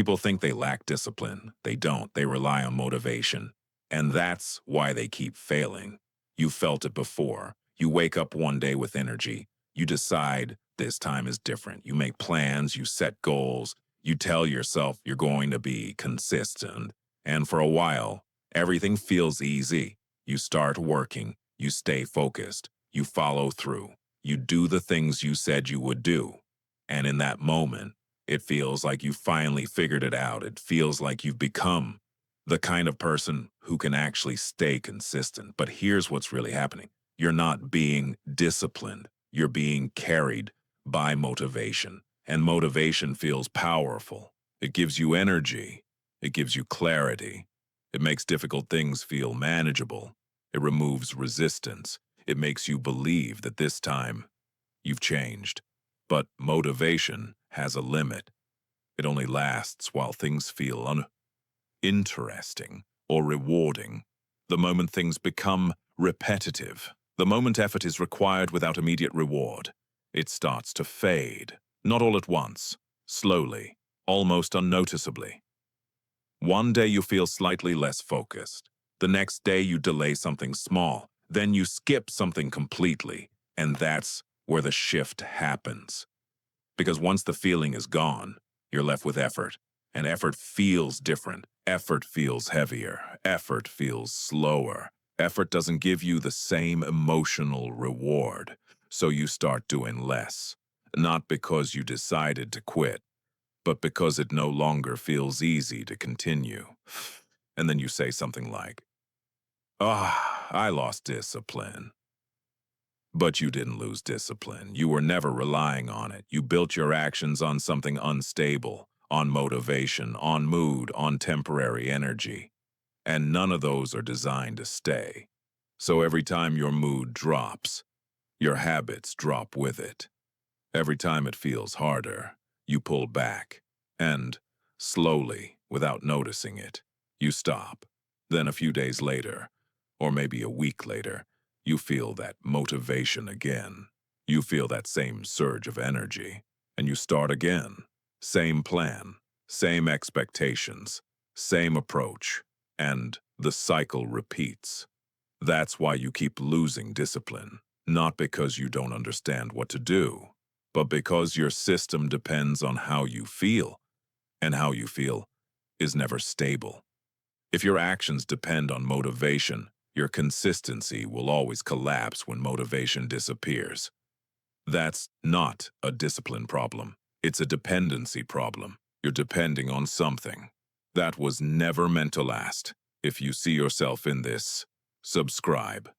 People think they lack discipline. They don't. They rely on motivation. And that's why they keep failing. You felt it before. You wake up one day with energy. You decide this time is different. You make plans. You set goals. You tell yourself you're going to be consistent. And for a while, everything feels easy. You start working. You stay focused. You follow through. You do the things you said you would do. And in that moment, it feels like you finally figured it out. It feels like you've become the kind of person who can actually stay consistent. But here's what's really happening. You're not being disciplined. You're being carried by motivation. And motivation feels powerful. It gives you energy. It gives you clarity. It makes difficult things feel manageable. It removes resistance. It makes you believe that this time you've changed. But motivation has a limit. It only lasts while things feel interesting or rewarding. The moment things become repetitive, the moment effort is required without immediate reward, it starts to fade. Not all at once, slowly, almost unnoticeably. One day you feel slightly less focused. The next day you delay something small. Then you skip something completely. And that's where the shift happens. Because once the feeling is gone, you're left with effort. And effort feels different. Effort feels heavier. Effort feels slower. Effort doesn't give you the same emotional reward. So you start doing less. Not because you decided to quit, but because it no longer feels easy to continue. And then you say something like, I lost discipline. But you didn't lose discipline. You were never relying on it. You built your actions on something unstable, on motivation, on mood, on temporary energy. And none of those are designed to stay. So every time your mood drops, your habits drop with it. Every time it feels harder, you pull back. And, slowly, without noticing it, you stop. Then a few days later, or maybe a week later, you feel that motivation again. You feel that same surge of energy, and you start again. Same plan, same expectations, same approach, and the cycle repeats. That's why you keep losing discipline, not because you don't understand what to do, but because your system depends on how you feel, and how you feel is never stable. If your actions depend on motivation, your consistency will always collapse when motivation disappears. That's not a discipline problem. It's a dependency problem. You're depending on something that was never meant to last. If you see yourself in this, subscribe.